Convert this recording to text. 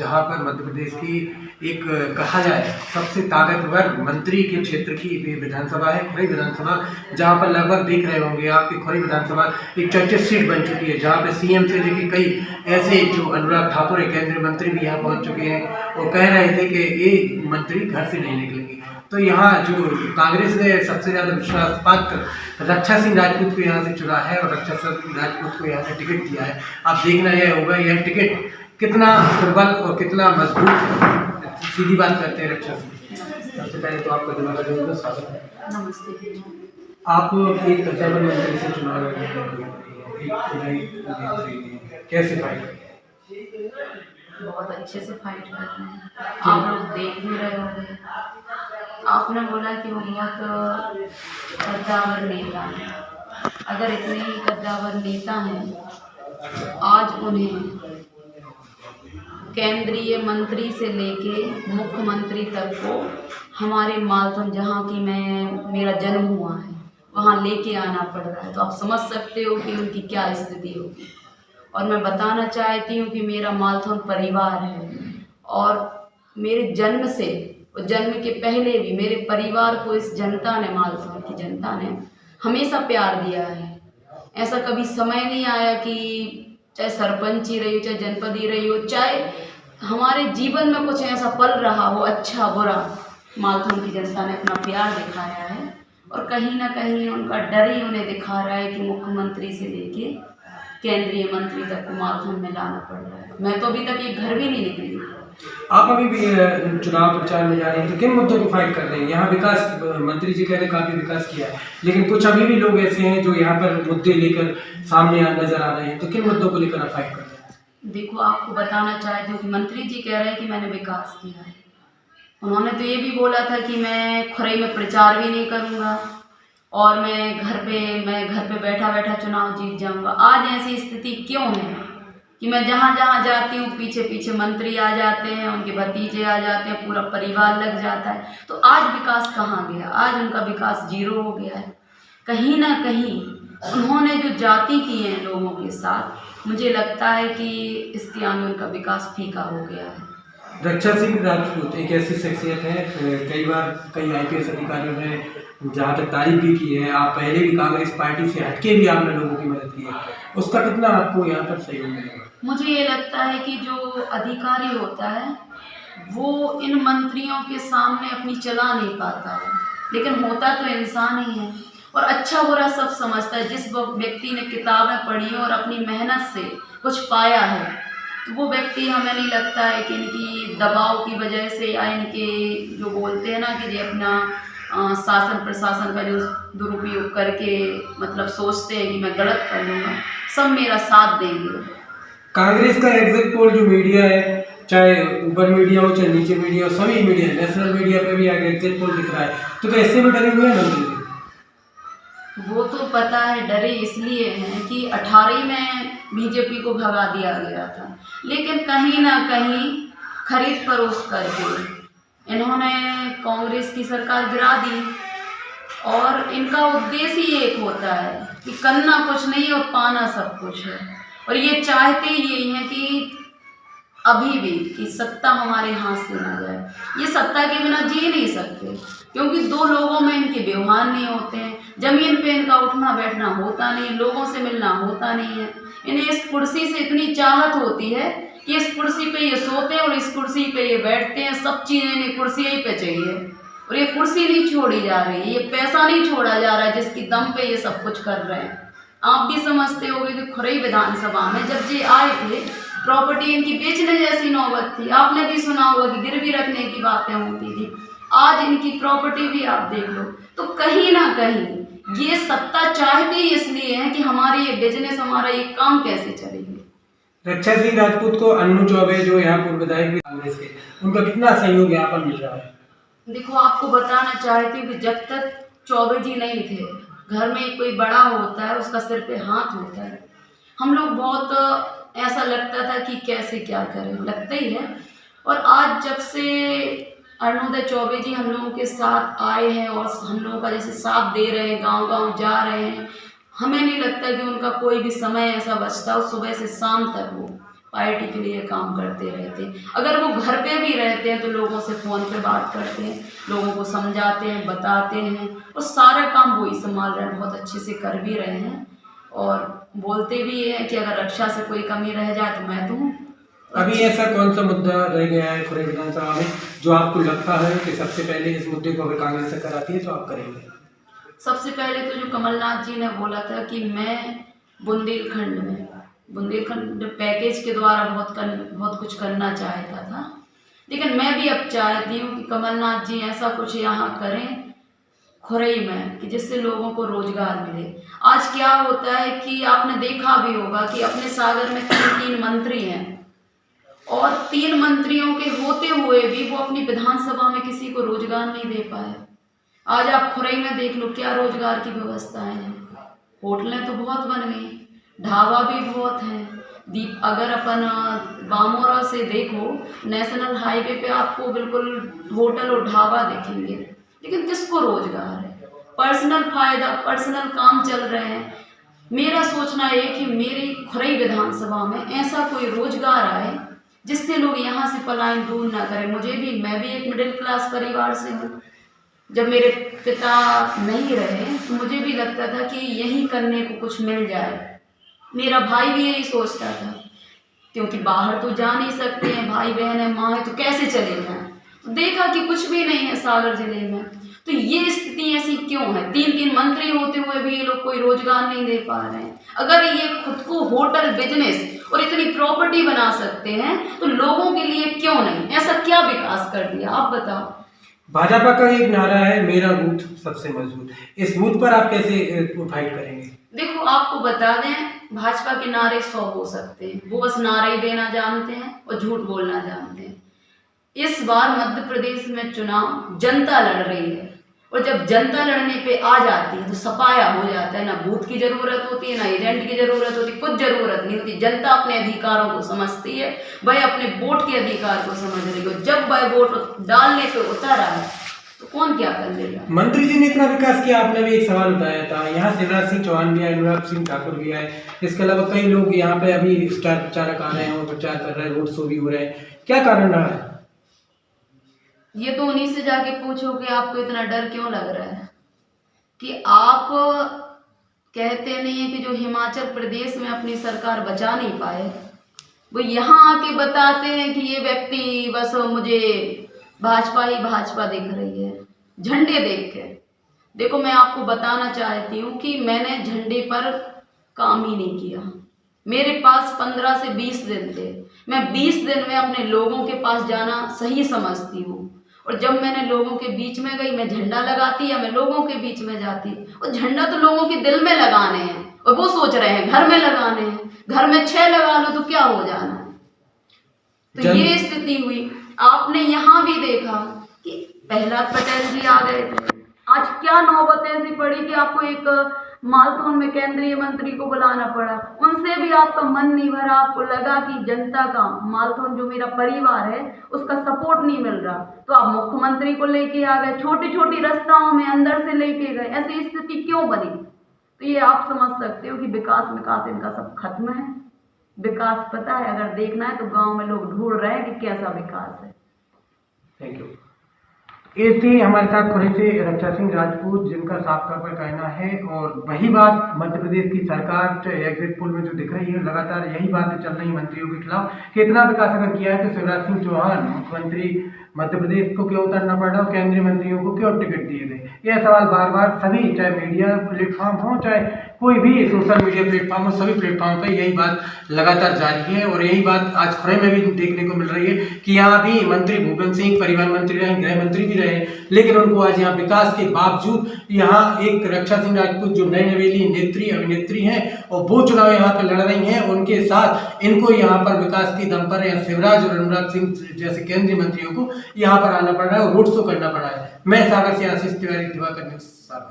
जहाँ पर मध्य प्रदेश की एक कहा जाए सबसे ताकतवर मंत्री के क्षेत्र की विधानसभा है, खुरई विधानसभा, जहाँ पर लगभग देख रहे होंगे आपकी खुरई विधानसभा एक चर्चित सीट बन चुकी है, जहाँ पे सीएम से लेकर कई ऐसे जो अनुराग ठाकुर है केंद्रीय मंत्री भी यहाँ पहुँच चुके हैं और कह रहे थे कि ये मंत्री घर से नहीं निकलेंगे। तो यहाँ जो कांग्रेस ने सबसे ज़्यादा विश्वास पात्र रक्षा सिंह राजपूत को यहाँ से चुना है और रक्षा सिंह राजपूत को यहाँ से टिकट दिया है। आप देखना यह होगा यह टिकट कितना प्रबल और कितना मजबूत है। सीधी बात करते हैं रक्षा सिंह। सबसे पहले तो आपका दिमाग स्वागत है। नमस्ते। आप एक कद्दावर मंत्री से चुनाव लड़ रहे हैं, कैसे फाइट करें? बहुत अच्छे से फाइट कर रहे हैं, आप लोग देख भी रहे होंगे। आपने बोला कि वो बहुत कद्दावर नेता हैं। अगर इतने ही कद्दावर नेता हैं तो आज उन्हें केंद्रीय मंत्री से लेके मुख्यमंत्री तक को हमारे मालथन जहाँ की मेरा जन्म हुआ है वहाँ लेके आना पड़ रहा है। तो आप समझ सकते हो कि उनकी क्या स्थिति होगी। और मैं बताना चाहती हूँ कि मेरा मालथन परिवार है और मेरे जन्म से और जन्म के पहले भी मेरे परिवार को इस जनता ने, मालथन की जनता ने हमेशा प्यार दिया है। ऐसा कभी समय नहीं आया कि चाहे सरपंच ही रही हो, चाहे जनपद ही रही हो, चाहे हमारे जीवन में कुछ ऐसा पल रहा हो अच्छा बुरा, मालथन की जनता ने अपना प्यार दिखाया है। और कहीं ना कहीं उनका डर ही उन्हें दिखा रहा है कि मुख्यमंत्री से लेके केंद्रीय मंत्री तक को मालथन में लाना पड़ रहा है। मैं तो अभी तक एक घर भी नहीं निकली। आप अभी भी चुनाव प्रचार में जा रहे हैं तो किन मुद्दों को फाइट कर रहे हैं? यहाँ विकास मंत्री जी कह रहे हैं काफी विकास किया है, लेकिन कुछ अभी भी लोग ऐसे हैं जो यहाँ पर मुद्दे लेकर सामने नजर आ रहे हैं, तो किन मुद्दों को लेकर आप फाइट कर रहे हैं? देखो, आपको बताना चाहती हूँ कि मंत्री जी कह रहे हैं कि मैंने विकास किया है। उन्होंने तो ये भी बोला था कि मैं खुरई में प्रचार भी नहीं करूँगा और मैं घर पे बैठा बैठा चुनाव जीत जाऊंगा। आज ऐसी स्थिति क्यों है कि मैं जहाँ जहाँ जाती हूँ पीछे पीछे मंत्री आ जाते हैं, उनके भतीजे आ जाते हैं, पूरा परिवार लग जाता है। तो आज विकास कहाँ गया? आज उनका विकास जीरो हो गया है। कहीं ना कहीं उन्होंने जो जाति की है लोगों के साथ, मुझे लगता है कि इसके आगे उनका विकास फीका हो गया है। रक्षा सिंह राजपूत एक ऐसी शख्सियत है, कई बार कई IPS अधिकारियों ने जहाँ तक तारीफ भी की है, आप पहले भी कांग्रेस पार्टी से हटके भी आपने लोगों की मदद की है, उसका कितना आपको यहाँ पर सहयोग मिलेगा? मुझे ये लगता है कि जो अधिकारी होता है वो इन मंत्रियों के सामने अपनी चला नहीं पाता है, लेकिन होता तो इंसान ही है और अच्छा बुरा सब समझता है। जिस व्यक्ति ने किताबें पढ़ी और अपनी मेहनत से कुछ पाया है, तो वो व्यक्ति, हमें नहीं लगता है कि इनकी दबाव की वजह से या इनके जो बोलते हैं ना कि ये अपना शासन प्रशासन का जो दुरुपयोग करके मतलब सोचते हैं कि मैं गलत कर लूँगा, सब मेरा साथ देंगे। कांग्रेस का एग्जिट पोल जो मीडिया है, चाहे ऊपर मीडिया हो चाहे नीचे मीडिया हो, सभी मीडिया, नेशनल मीडिया पे भी आगे एग्जिट पोल दिख रहा है, तो क्या इससे भी डरे हुए हैं मंत्री? वो तो पता है डरे इसलिए हैं कि 18 में बीजेपी को भगा दिया गया था, लेकिन कहीं ना कहीं खरीद फरोख्त करके इन्होंने कांग्रेस की सरकार गिरा दी। और इनका उद्देश्य ही एक होता है कि करना कुछ नहीं और पाना सब कुछ है। और ये चाहते यही हैं कि अभी भी कि सत्ता हमारे हाथ से ना जाए। ये सत्ता के बिना जी नहीं सकते, क्योंकि दो लोगों में इनके व्यवहार नहीं होते हैं, जमीन पे इनका उठना बैठना होता नहीं, लोगों से मिलना होता नहीं है। इन्हें इस कुर्सी से इतनी चाहत होती है कि इस कुर्सी पे ये सोते हैं और इस कुर्सी पे ये बैठते हैं, सब चीज़ें इन्हें कुर्सी ही पे चाहिए। और ये कुर्सी नहीं छोड़ी जा रही है, ये पैसा नहीं छोड़ा जा रहा है जिसकी दम पे ये सब कुछ कर रहे हैं। आप भी समझते होंगे कि खुरई विधानसभा में जब ये आए थे, प्रॉपर्टी इनकी बेचने जैसी नौबत थी। आपने भी सुना होगा कि गिरवी रखने की बातें होती थी। आज इनकी प्रॉपर्टी भी आप देख लो। तो कहीं ना कहीं ये सत्ता चाहते ही इसलिए है कि हमारी ये बिजनेस, हमारा ये काम कैसे चलेगी। रक्षा सिंह राजपूत को अन्नू चौबे जो यहाँ पूर्व विधायक भी कांग्रेस के, उनका कितना सहयोग यहाँ पर मिल रहा है? देखो, आपको बताना चाहती हूँ कि जब तक चौबे जी नहीं थे, घर में कोई बड़ा होता है उसका सिर पे हाथ होता है। हम लोग बहुत ऐसा लगता था कि कैसे क्या करें, लगता ही है। और आज जब से अरुणोदय चौबे जी हम लोगों के साथ आए हैं और हम लोगों का जैसे साथ दे रहे हैं, गांव गांव जा रहे हैं, हमें नहीं लगता कि उनका कोई भी समय ऐसा बचता हो सुबह से शाम तक वो पार्टी के लिए काम करते रहते हैं। अगर वो घर पे भी रहते हैं तो लोगों से फ़ोन पे बात करते हैं, लोगों को समझाते हैं, बताते हैं, और सारा काम वो ही संभाल रहे हैं, बहुत अच्छे से कर भी रहे हैं और बोलते भी हैं कि अगर रक्षा से कोई कमी रह जाए तो मैं दूँ। अभी ऐसा कौन सा मुद्दा रह गया है खुरई विधानसभा में जो आपको लगता है कि सबसे पहले इस मुद्दे को अगर कांग्रेस सरकार आती है तो आप करेंगे? सबसे पहले तो जो कमलनाथ जी ने बोला था कि मैं बुंदेलखंड पैकेज के द्वारा बहुत कुछ करना चाहता था, लेकिन मैं भी अब चाहती हूँ कि कमलनाथ जी ऐसा कुछ यहाँ करें खुरई में कि जिससे लोगों को रोजगार मिले। आज क्या होता है कि आपने देखा भी होगा कि अपने सागर में 3 मंत्री हैं और 3 मंत्रियों के होते हुए भी वो अपनी विधानसभा में किसी को रोजगार नहीं दे पाए। आज आप खुरई में देख लो क्या रोजगार की व्यवस्थाएं हैं। होटलें तो बहुत बन गई, ढाबा भी बहुत हैं। अगर अपन बामोरा से देखो नेशनल हाईवे पे आपको बिल्कुल होटल और ढाबा देखेंगे, लेकिन किसको रोजगार है? पर्सनल फायदा, पर्सनल काम चल रहे हैं। मेरा सोचना है कि मेरी खुरई विधानसभा में ऐसा कोई रोजगार आए जिससे लोग यहाँ से पलायन दूर ना करें। मैं भी एक मिडिल क्लास परिवार से हूँ। जब मेरे पिता नहीं रहे तो मुझे भी लगता था कि यही करने को कुछ मिल जाए। मेरा भाई भी यही सोचता था, क्योंकि बाहर तो जा नहीं सकते हैं, भाई बहन है, माँ है, तो कैसे चले जाएं। तो देखा कि कुछ भी नहीं है सागर जिले में, तो ये स्थिति ऐसी क्यों है? 3 मंत्री होते हुए भी ये लोग कोई रोजगार नहीं दे पा रहे हैं। अगर ये खुद को होटल बिजनेस और इतनी प्रॉपर्टी बना सकते हैं तो लोगों के लिए क्यों नहीं? ऐसा क्या विकास कर दिया, आप बताओ। भाजपा का एक नारा है मेरा बूथ सबसे मजबूत। इस बूथ पर आप कैसे फाइट करेंगे? देखो, आपको बता दें, भाजपा के नारे 100 हो सकते हैं, वो बस नारे ही देना जानते हैं और झूठ बोलना जानते हैं। इस बार मध्य प्रदेश में चुनाव जनता लड़ रही है, और जब जनता लड़ने पे आ जाती है तो सफाया हो जाता है। ना बूथ की जरूरत होती है, ना एजेंट की जरूरत होती, कुछ जरूरत नहीं होती। जनता अपने अधिकारों को समझती है, वह अपने वोट के अधिकार को समझ रही है। जब वह वोट डालने पे उतर आए तो कौन क्या कर लेगा? मंत्री जी ने इतना विकास किया, आपने भी एक सवाल उठाया था। यहाँ शिवराज सिंह चौहान भी आए, अनुराग सिंह ठाकुर भी आए, इसके अलावा कई लोग यहाँ पे अभी स्टार प्रचारक आ रहे हैं और प्रचार कर रहे हैं, रोड शो भी हो रहे हैं। क्या कारण रहा है? ये तो उन्हीं से जाके पूछो कि आपको इतना डर क्यों लग रहा है। कि आप कहते नहीं है कि जो हिमाचल प्रदेश में अपनी सरकार बचा नहीं पाए, वो यहाँ आके बताते हैं कि ये व्यक्ति बस मुझे भाजपा ही भाजपा दिख रही है झंडे देख के। देखो, मैं आपको बताना चाहती हूँ कि मैंने झंडे पर काम ही नहीं किया। मेरे पास 15 से 20 दिन थे। मैं 20 दिन में अपने लोगों के पास जाना सही समझती हूँ, और जब मैंने लोगों के बीच में गई, मैं झंडा लगाती या मैं लोगों के बीच में जाती, और झंडा तो लोगों के दिल में लगाने हैं, और वो सोच रहे हैं घर में लगाने हैं। घर में 6 लगा लो तो क्या हो जाना है? तो ये स्थिति हुई। आपने यहाँ भी देखा कि प्रहलाद पटेल जी आ गए थे। आज क्या नौबत ऐसी पड़ी कि आपको एक मालथौन में केंद्रीय मंत्री को बुलाना पड़ा। उनसे भी आपका मन नहीं भरा, आपको लगा कि जनता का, मालथौन जो मेरा परिवार है, उसका सपोर्ट नहीं मिल रहा, तो आप मुख्यमंत्री को लेके आ गए, छोटी छोटी रास्ताओं में अंदर से लेके गए। ऐसी स्थिति क्यों बनी? तो ये आप समझ सकते हो कि विकास इनका सब खत्म है। विकास पता है, अगर देखना है तो गांव में लोग ढूंढ रहे हैं कि कैसा विकास है। Thank you. ये थी हमारे साथ खुरई से रक्षा सिंह राजपूत, जिनका साफ तौर पर कहना है, और वही बात मध्य प्रदेश की सरकार एग्जिट पोल में जो दिख रही है, लगातार यही बातें चल रही मंत्रियों के खिलाफ कि इतना विकास अगर किया है तो शिवराज सिंह चौहान मुख्यमंत्री मध्य प्रदेश को क्यों उतरना पड़ रहा, केंद्रीय मंत्रियों को क्यों टिकट दिए गए। यह सवाल बार बार सभी, चाहे मीडिया प्लेटफॉर्म हो, चाहे कोई भी सोशल मीडिया प्लेटफॉर्म हो, सभी प्लेटफॉर्म पर यही बात लगातार जारी है। और यही बात आज खुरई में भी देखने को मिल रही है कि यहाँ भी मंत्री भूपेंद्र सिंह परिवहन मंत्री रहे, गृह मंत्री भी रहे, लेकिन उनको आज यहाँ विकास के बावजूद यहाँ एक रक्षा सिंह राजपूत जो नई नवेली नेत्री अभिनेत्री हैं और वो चुनाव यहाँ पे लड़ रही हैं, उनके साथ इनको यहाँ पर विकास की दम पर शिवराज और अनुराग सिंह जैसे केंद्रीय मंत्रियों को यहाँ पर आना पड़ रहा है और रोड शो करना पड़ा है। मैं सागर से आशीष तिवारी, दिवाकर न्यूज़ सागर।